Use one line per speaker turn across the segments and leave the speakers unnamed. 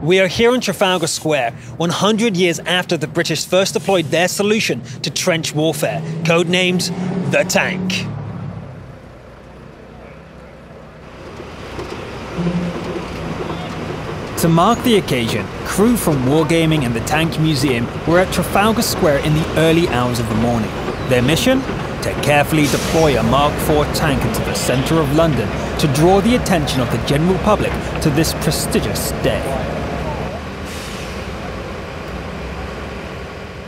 We are here on Trafalgar Square, 100 years after the British first deployed their solution to trench warfare, codenamed the tank. To mark the occasion, crew from Wargaming and the Tank Museum were at Trafalgar Square in the early hours of the morning. Their mission? To carefully deploy a Mark IV tank into the centre of London to draw the attention of the general public to this prestigious day.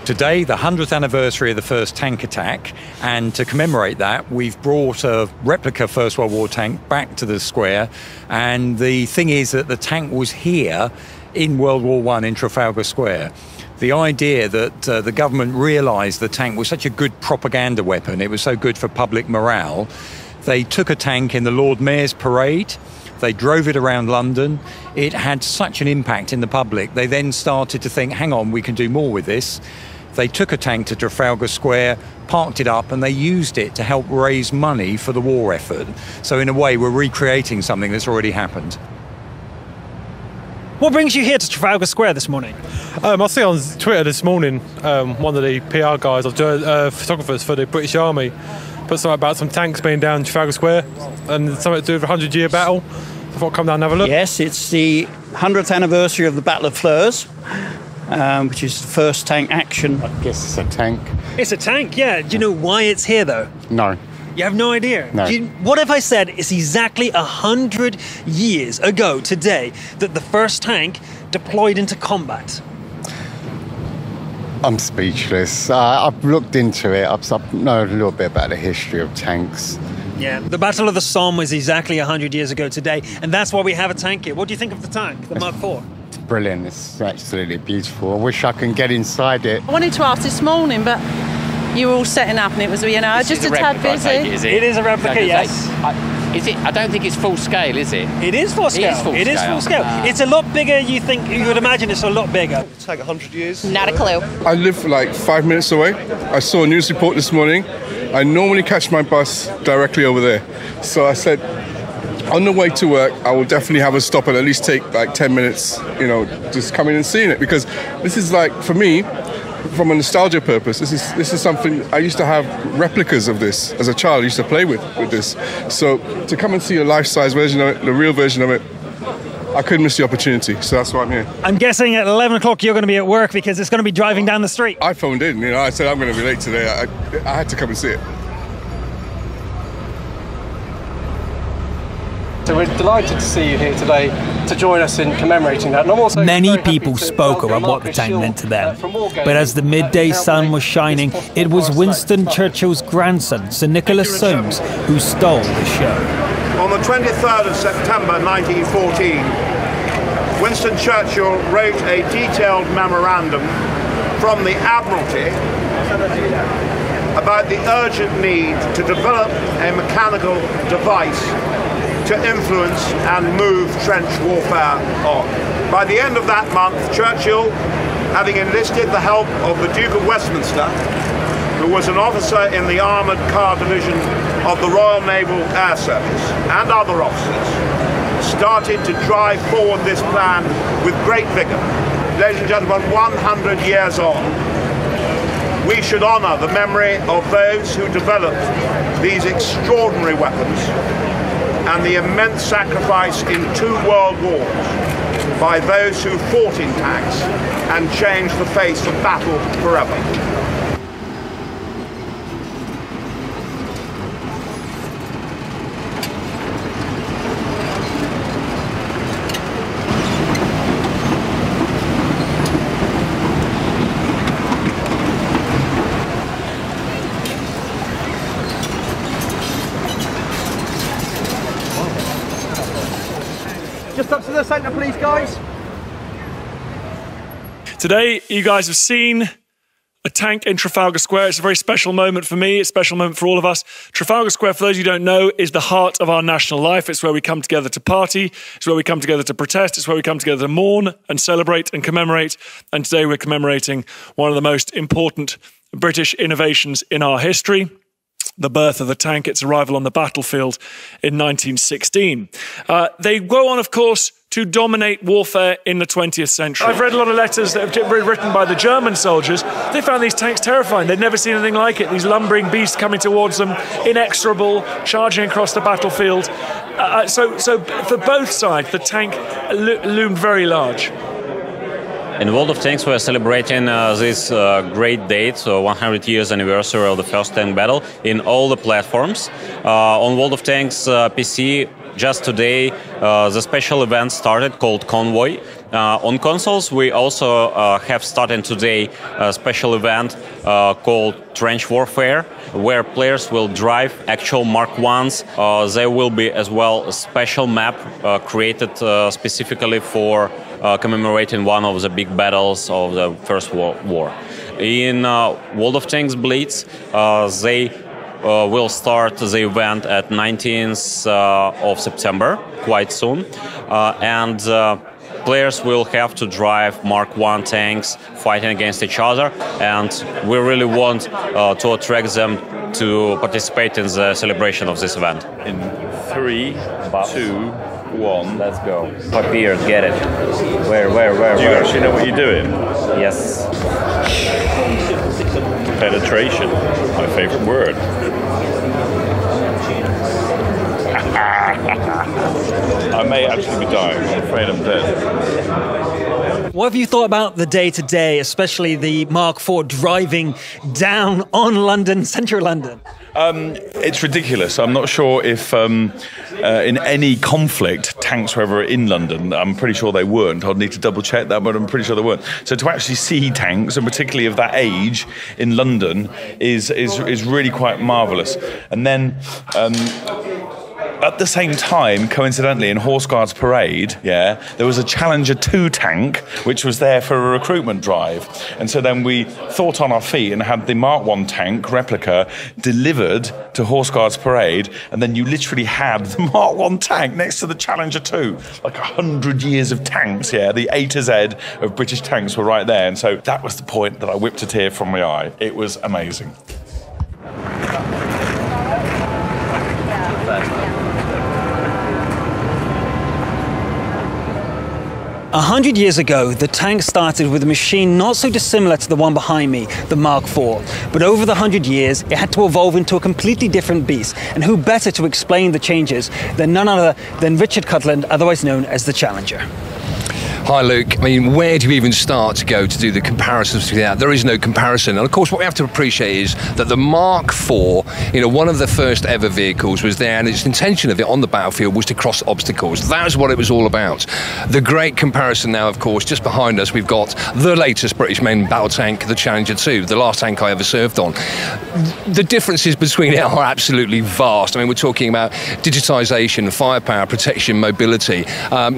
Today, the 100th anniversary of the first tank attack, and to commemorate that, we've brought a replica First World War tank back to the square. And the thing is that the tank was here in World War I in Trafalgar Square. The idea that the government realised the tank was such a good propaganda weapon, it was so good for public morale, they took a tank in the Lord Mayor's parade. They drove it around London. It had such an impact in the public. They then started to think, hang on, we can do more with this. They took a tank to Trafalgar Square, parked it up, and they used it to help raise money for the war effort. So in a way, we're recreating something that's already happened.
What brings you here to Trafalgar Square this morning?
I see on Twitter this morning, one of the PR guys, or photographers for the British Army, put something about some tanks being down Trafalgar Square and something to do with the 100-year battle. I thought I'd come down and have a look.
Yes, it's the 100th anniversary of the Battle of Flers, which is the first tank action.
I guess it's a tank.
It's a tank, yeah. Do you know why it's here, though?
No.
You have no idea?
No.
What if I said it's exactly 100 years ago today that the first tank deployed into combat?
I'm speechless. I've looked into it. I know a little bit about the history of tanks.
Yeah, the Battle of the Somme was exactly 100 years ago today, and that's why we have a tank here. What do you think of the tank, the Mark IV?
It's brilliant. It's absolutely beautiful. I wish I could get inside it.
I wanted to ask this morning, but you were all setting up and it was, just a tad busy.
It is a replica, yes.
I don't think it's full scale, is it?
It is full scale. It is full scale. It's a lot bigger. You would imagine it's a lot bigger.
It'll take 100 years.
Not a clue.
I live like 5 minutes away. I saw a news report this morning. I normally catch my bus directly over there. So I said, on the way to work, I will definitely have a stop and at least take like 10 minutes, just coming and seeing it. Because this is like, for me, from a nostalgia purpose, this is something I used to have replicas of this as a child. I used to play with this. So to come and see a life-size version of it, the real version of it, I couldn't miss the opportunity. So that's why I'm here.
I'm guessing at 11 o'clock you're going to be at work because it's going to be driving down the street.
I phoned in. I said I'm going to be late today. I had to come and see it.
So we're delighted to see you here today to join us in commemorating that. And I'm also
Many people spoke about what the tank meant to them, but as the midday sun was shining, it was Winston Churchill's grandson, Sir Nicholas Soames, who stole the show.
On the 23rd of September 1914, Winston Churchill wrote a detailed memorandum from the Admiralty about the urgent need to develop a mechanical device to influence and move trench warfare on. By the end of that month, Churchill, having enlisted the help of the Duke of Westminster, who was an officer in the Armoured Car Division of the Royal Naval Air Service, and other officers, started to drive forward this plan with great vigour. Ladies and gentlemen, 100 years on, we should honour the memory of those who developed these extraordinary weapons and the immense sacrifice in 2 world wars by those who fought in tanks and changed the face of battle forever. Just up to the centre, please, guys.
Today, you guys have seen a tank in Trafalgar Square. It's a very special moment for me. It's a special moment for all of us. Trafalgar Square, for those of you who don't know, is the heart of our national life. It's where we come together to party. It's where we come together to protest. It's where we come together to mourn and celebrate and commemorate. And today we're commemorating one of the most important British innovations in our history. the birth of the tank, its arrival on the battlefield in 1916. They go on, of course, to dominate warfare in the 20th century. I've read a lot of letters that have been written by the German soldiers. They found these tanks terrifying. They'd never seen anything like it. These lumbering beasts coming towards them, inexorable, charging across the battlefield. So for both sides, the tank loomed very large.
In World of Tanks, we're celebrating this great date, so 100 years anniversary of the first tank battle in all the platforms. On World of Tanks PC, just today, the special event started called Convoy. On consoles, we also have started today a special event called Trench Warfare, where players will drive actual Mark 1s. There will be as well a special map created specifically for commemorating one of the big battles of the First World War. In World of Tanks Blitz, they will start the event at 19th of September, quite soon, and players will have to drive Mark 1 tanks fighting against each other, and we really want to attract them to participate in the celebration of this event.
In 3, 2, 1.
Let's go. Papier, get it. Where?
Do you actually know what you're doing?
Yes.
Penetration, my favourite word. I may actually be dying. I'm afraid I'm dead.
What have you thought about the day-to-day, especially the Mark IV driving down on London, central London?
It's ridiculous. I'm not sure if in any conflict tanks were ever in London. I'm pretty sure they weren't. I'd need to double check that, but I'm pretty sure they weren't. So to actually see tanks, and particularly of that age in London, is really quite marvellous. And then at the same time, coincidentally, in Horse Guards Parade, there was a Challenger 2 tank which was there for a recruitment drive. And so then we thought on our feet and had the Mark 1 tank replica delivered to Horse Guards Parade, and then you literally had the Mark 1 tank next to the Challenger 2. Like 100 years of tanks, the A to Z of British tanks were right there. And so that was the point that I whipped a tear from my eye. It was amazing.
100 years ago, the tank started with a machine not so dissimilar to the one behind me, the Mark IV. But over the 100 years, it had to evolve into a completely different beast. And who better to explain the changes than none other than Richard Cutland, otherwise known as the Challenger.
Hi Luke, I mean, where do you even start to go to do the comparisons to that? There is no comparison. And of course what we have to appreciate is that the Mark IV, one of the first ever vehicles was there, and its intention of it on the battlefield was to cross obstacles. That was what it was all about. The great comparison now, of course, just behind us we've got the latest British main battle tank, the Challenger 2, the last tank I ever served on. The differences between it are absolutely vast. I mean, we're talking about digitisation, firepower, protection, mobility.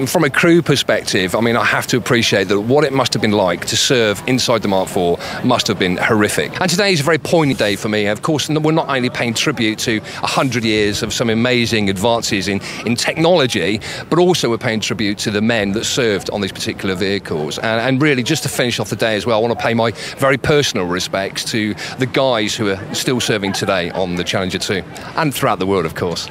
From a crew perspective, I mean, I have to appreciate that what it must have been like to serve inside the Mark IV must have been horrific. And today is a very poignant day for me. Of course, we're not only paying tribute to 100 years of some amazing advances in technology, but also we're paying tribute to the men that served on these particular vehicles. And really, just to finish off the day as well, I want to pay my very personal respects to the guys who are still serving today on the Challenger 2, and throughout the world, of course.